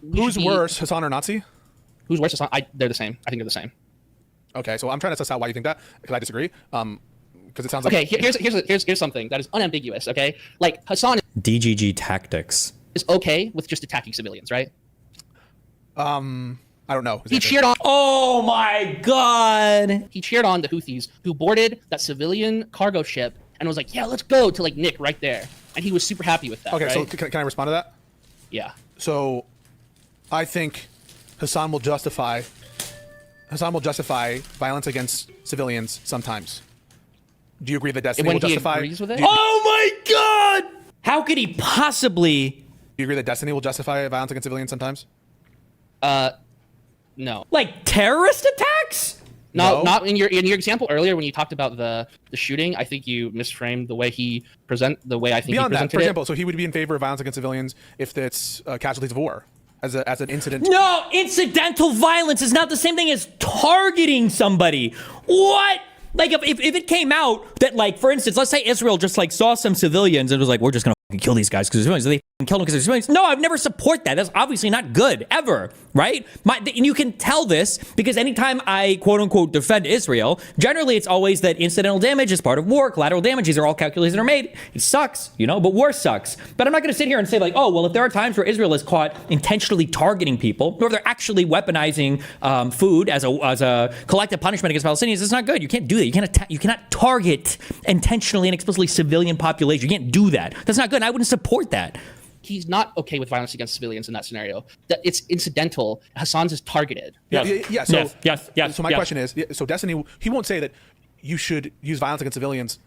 Who's worse, Hasan or Nazi? Who's worse, Hasan? They're the same. I think they're the same. Okay, so I'm trying to suss out why you think that, because I disagree. Because it sounds like... Okay, here's something that is unambiguous, okay? Like, Hasan DGG tactics is okay with just attacking civilians, right? I don't know. He cheered on... Oh my God! He cheered on the Houthis who boarded that civilian cargo ship and was like, yeah, let's go to, like, Nick right there. And he was super happy with that, Okay, right? so can I respond to that? Yeah. So, I think Hasan will justify violence against civilians sometimes. Do you agree that Destiny will justify? He agrees with it? Oh my God! How could he possibly? Do you agree that Destiny will justify violence against civilians sometimes? No. Like terrorist attacks? No, not in your example earlier when you talked about the shooting. I think you misframed the way he the way I think Beyond he that, presented for example, so he would be in favor of violence against civilians if it's casualties of war as an incident. No, incidental violence is not the same thing as targeting somebody. What? Like if it came out that, like, for instance, let's say Israel just like saw some civilians and was like, we're just gonna kill these guys because they're civilians. They kill them because they're civilians. No, I've never support that. That's obviously not good ever, right? And you can tell this because anytime I quote unquote defend Israel, generally it's always that incidental damage is part of war, collateral damage. These are all calculations that are made. It sucks, but war sucks. But I'm not going to sit here and say like, oh, well, if there are times where Israel is caught intentionally targeting people, or if they're actually weaponizing food as a collective punishment against Palestinians, it's not good. You can't do that. You cannot target intentionally and explicitly civilian population. You can't do that. That's not good. And I wouldn't support that. He's not okay with violence against civilians in that scenario. That it's incidental. Hasan's is targeted. Yeah. So, yes. So my question is, so Destiny, he won't say that you should use violence against civilians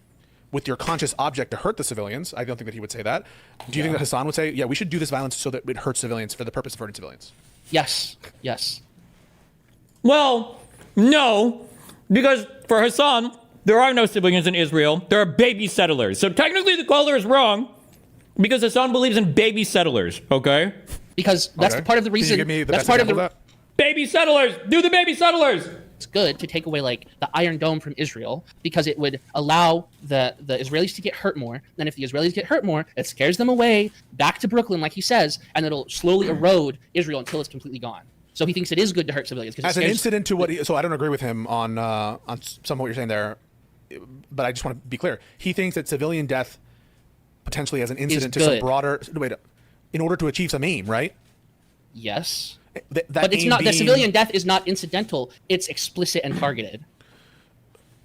with your conscious object to hurt the civilians. I don't think that he would say that. Do you think that Hasan would say, yeah, we should do this violence so that it hurts civilians for the purpose of hurting civilians? Yes. Well, no, because for Hasan, there are no civilians in Israel. There are baby settlers. So technically the caller is wrong because Hasan believes in baby settlers, okay? Because that's part of the reason. Can you give me the that's best part of example the. of that? Baby settlers! Do the baby settlers! It's good to take away like the Iron Dome from Israel because it would allow the Israelis to get hurt more. Then if the Israelis get hurt more, it scares them away back to Brooklyn, like he says, and it'll slowly erode Israel until it's completely gone. So he thinks it is good to hurt civilians. As an incident to what so I don't agree with him on some of what you're saying there, but I just want to be clear. He thinks that civilian death potentially as an incident to some broader, in order to achieve some aim, right? Yes. But it's not. The civilian death is not incidental. It's explicit and targeted.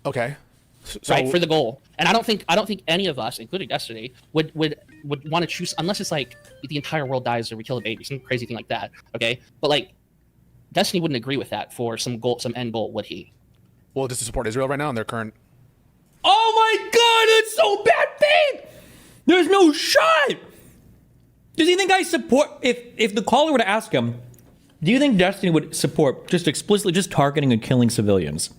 Okay. So, right, for the goal. And I don't think any of us, including Destiny, would want to choose unless it's like the entire world dies or we kill a baby, some crazy thing like that. Okay, but like Destiny wouldn't agree with that for some end goal, would he? Well, just to support Israel right now in their current. Oh my God, that's so bad, babe. There's no shot. Does he think I support? If the caller were to ask him, do you think Destiny would support just explicitly just targeting and killing civilians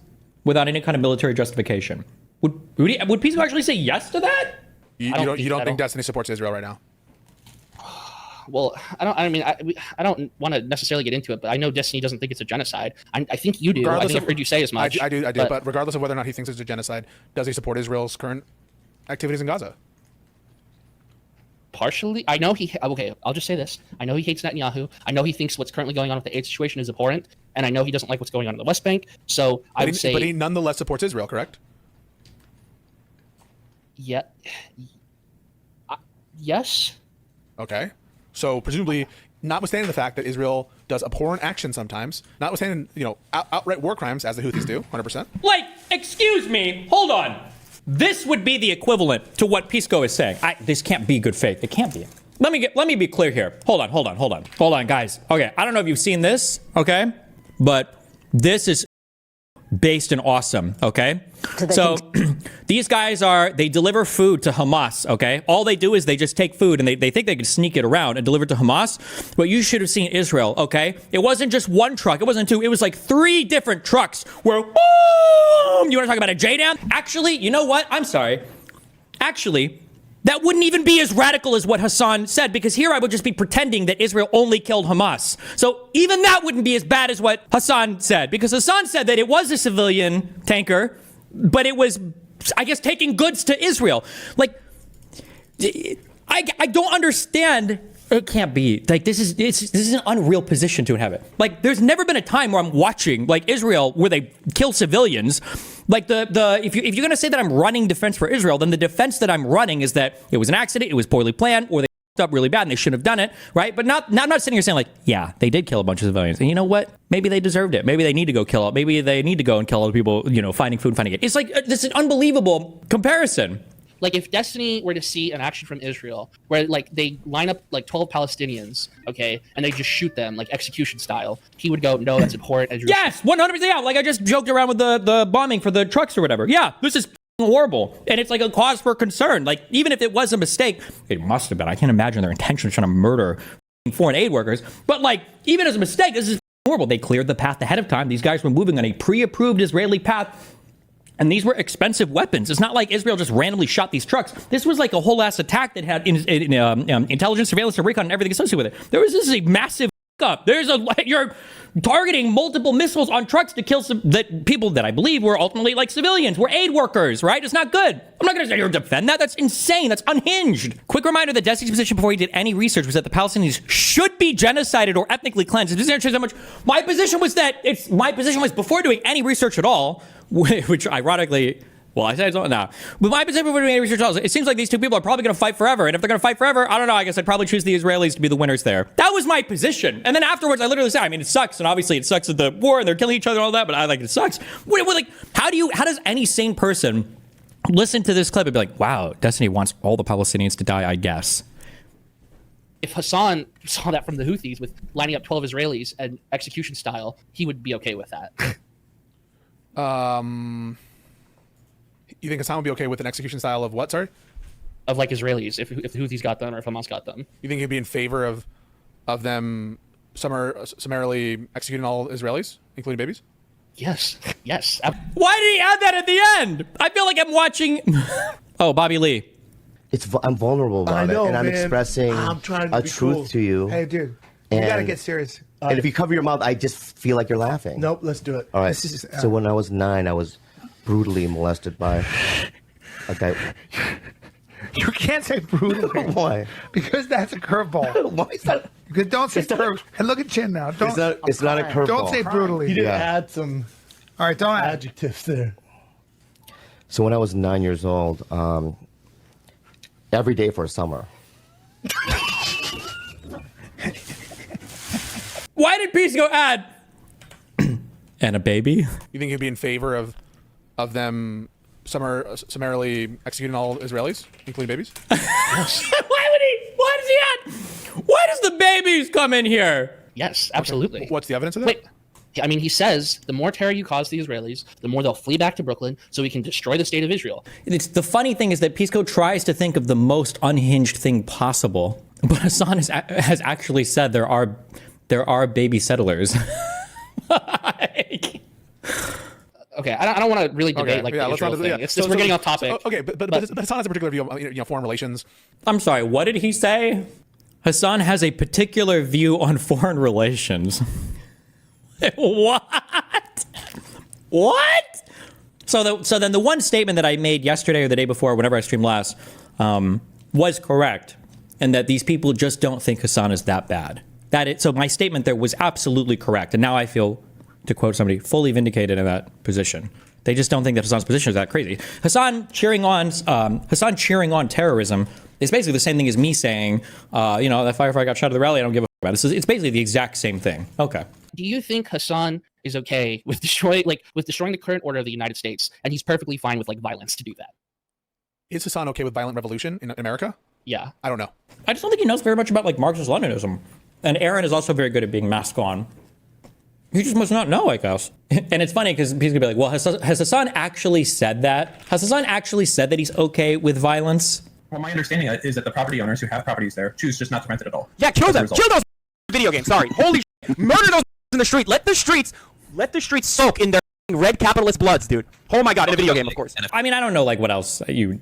without any kind of military justification? Would Pisco actually say yes to that? You don't think Destiny supports Israel right now? Well, I don't want to necessarily get into it, but I know Destiny doesn't think it's a genocide. I think you do. I think I've heard you say as much. I do. But regardless of whether or not he thinks it's a genocide, does he support Israel's current activities in Gaza? Partially. I know okay, I'll just say this. I know he hates Netanyahu. I know he thinks what's currently going on with the aid situation is abhorrent. And I know he doesn't like what's going on in the West Bank. So I would say... But he nonetheless supports Israel, correct? Yeah. Yes. Okay. So presumably, notwithstanding the fact that Israel does abhorrent action sometimes, notwithstanding, outright war crimes, as the Houthis do, 100%. Like, excuse me, hold on. This would be the equivalent to what Pisco is saying. This can't be good faith. It can't be. Let me be clear here. Hold on, guys. Okay, I don't know if you've seen this, okay? But this is based in awesome, okay? So these guys they deliver food to Hamas, okay? All they do is they just take food and they think they can sneak it around and deliver it to Hamas. But you should have seen Israel, okay? It wasn't just one truck. It wasn't two. It was like 3 different trucks where, boom! You want to talk about a J-down? Actually, you know what? I'm sorry. Actually, that wouldn't even be as radical as what Hasan said, because here I would just be pretending that Israel only killed Hamas. So even that wouldn't be as bad as what Hasan said, because Hasan said that it was a civilian tanker, but it was, I guess, taking goods to Israel. Like, I don't understand It can't be. Like, this is an unreal position to inhabit. Like, there's never been a time where I'm watching, like, Israel where they kill civilians. Like, if you're going to say that I'm running defense for Israel, then the defense that I'm running is that it was an accident, it was poorly planned, or they up really bad and they shouldn't have done it, right? But I'm not sitting here saying, like, yeah, they did kill a bunch of civilians. And you know what? Maybe they deserved it. Maybe they need to go kill it. Maybe they need to go and kill other people, finding food, finding it. It's like, this is an unbelievable comparison. Like, if Destiny were to see an action from Israel where, like, they line up, like, 12 Palestinians, okay, and they just shoot them, like, execution style, he would go, no, that's abhorrent. Yes, 100%. Yeah, like, I just joked around with the bombing for the trucks or whatever. Yeah, this is horrible. And it's, like, a cause for concern. Like, even if it was a mistake, it must have been. I can't imagine their intention trying to murder foreign aid workers. But, like, even as a mistake, this is horrible. They cleared the path ahead of time. These guys were moving on a pre-approved Israeli path. And these were expensive weapons. It's not like Israel just randomly shot these trucks. This was like a whole ass attack that had intelligence, surveillance, and recon, and everything associated with it. This is a massive up. You're targeting multiple missiles on trucks to kill people that I believe were ultimately like civilians, were aid workers, right? It's not good. I'm not going to defend that. That's insane. That's unhinged. Quick reminder that Destiny's position before he did any research was that the Palestinians should be genocided or ethnically cleansed. His position changed that much. My position was before doing any research at all, which ironically, well, I said something now. But my position before doing any research at all, it seems like these two people are probably going to fight forever. And if they're going to fight forever, I don't know. I guess I'd probably choose the Israelis to be the winners there. That was my position. And then afterwards, I literally said, I mean, it sucks. And obviously it sucks at the war and they're killing each other and all that. But it sucks. Like, how does any sane person listen to this clip and be like, wow, Destiny wants all the Palestinians to die, I guess? If Hasan saw that from the Houthis with lining up 12 Israelis and execution style, he would be okay with that. You think Hasan would be okay with an execution style of what, sorry? Of like Israelis, if the Houthis got them or if Hamas got them. You think he'd be in favor of them summarily executing all Israelis, including babies? Yes. Why did he add that at the end? I feel like I'm watching... Oh, Bobby Lee. I'm vulnerable about it, and I'm expressing a truth cool. to you. Hey, dude, you gotta get serious. And if you cover your mouth, I just feel like you're laughing. Nope, let's do it. All right. So when I was 9, I was brutally molested by a guy. You can't say brutally. Why? Because that's a curveball. Why is that? Because don't say brutally. And look at Chin now. It's not a curveball. Don't say brutally. You did add some All right, don't add. adjectives there. So when I was 9 years old, every day for a summer. Why did Pisco add and a baby? You think he'd be in favor of them summarily executing all Israelis, including babies? Why does he add? Why does the babies come in here? Yes, absolutely. Okay. What's the evidence of that? Wait. I mean, he says the more terror you cause the Israelis, the more they'll flee back to Brooklyn so we can destroy the state of Israel. It's the funny thing is that Pisco tries to think of the most unhinged thing possible, but Hasan has actually said there are baby settlers. Okay, I don't want to really debate the Israel thing. It's just we're getting off topic. Okay, but Hasan has a particular view of foreign relations. I'm sorry, what did he say? Hasan has a particular view on foreign relations. What? What? So then the one statement that I made yesterday or the day before, whenever I streamed last, was correct, and that these people just don't think Hasan is that bad. So my statement there was absolutely correct, and now I feel, to quote somebody, fully vindicated in that position. They just don't think that Hasan's position is that crazy. Hasan cheering on terrorism is basically the same thing as me saying, that firefighter got shot at the rally. I don't give a fuck about it. It's basically the exact same thing. Okay. Do you think Hasan is okay with destroying the current order of the United States, and he's perfectly fine with violence to do that? Is Hasan okay with violent revolution in America? Yeah. I don't know. I just don't think he knows very much about Marxist-Leninism. And Aaron is also very good at being mask on. He just must not know, I guess. And it's funny because people could be like, well, has Hasan actually said that? Has Hasan actually said that he's okay with violence? Well, my understanding is that the property owners who have properties there choose just not to rent it at all. Yeah, kill them. Kill those video games. Sorry. Holy shit. Murder those in the street. Let the streets soak in their red capitalist bloods, dude. Oh my god, in a video game, of course. I mean, I don't know what else I'm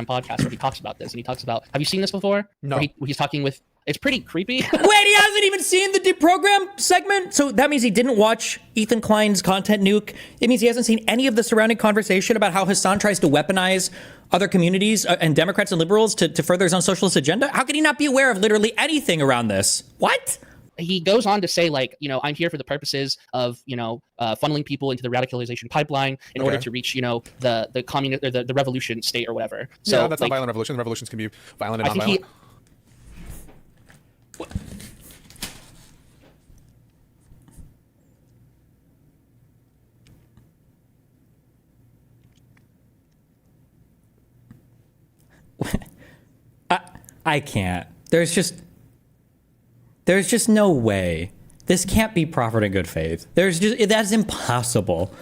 Podcast where he talks about this, and he talks about, have you seen this before? No. Where he's talking with It's pretty creepy. Wait, he hasn't even seen the deprogram segment? So that means he didn't watch Ethan Klein's content nuke. It means he hasn't seen any of the surrounding conversation about how Hasan tries to weaponize other communities and Democrats and liberals to further his own socialist agenda. How could he not be aware of literally anything around this? What? He goes on to say, like, I'm here for the purposes of, funneling people into the radicalization pipeline in order to reach, the communist or the revolution state or whatever. So yeah, that's not violent revolution. Revolutions can be violent and I think I can't. There's just no way. This can't be proffered in good faith. That's impossible.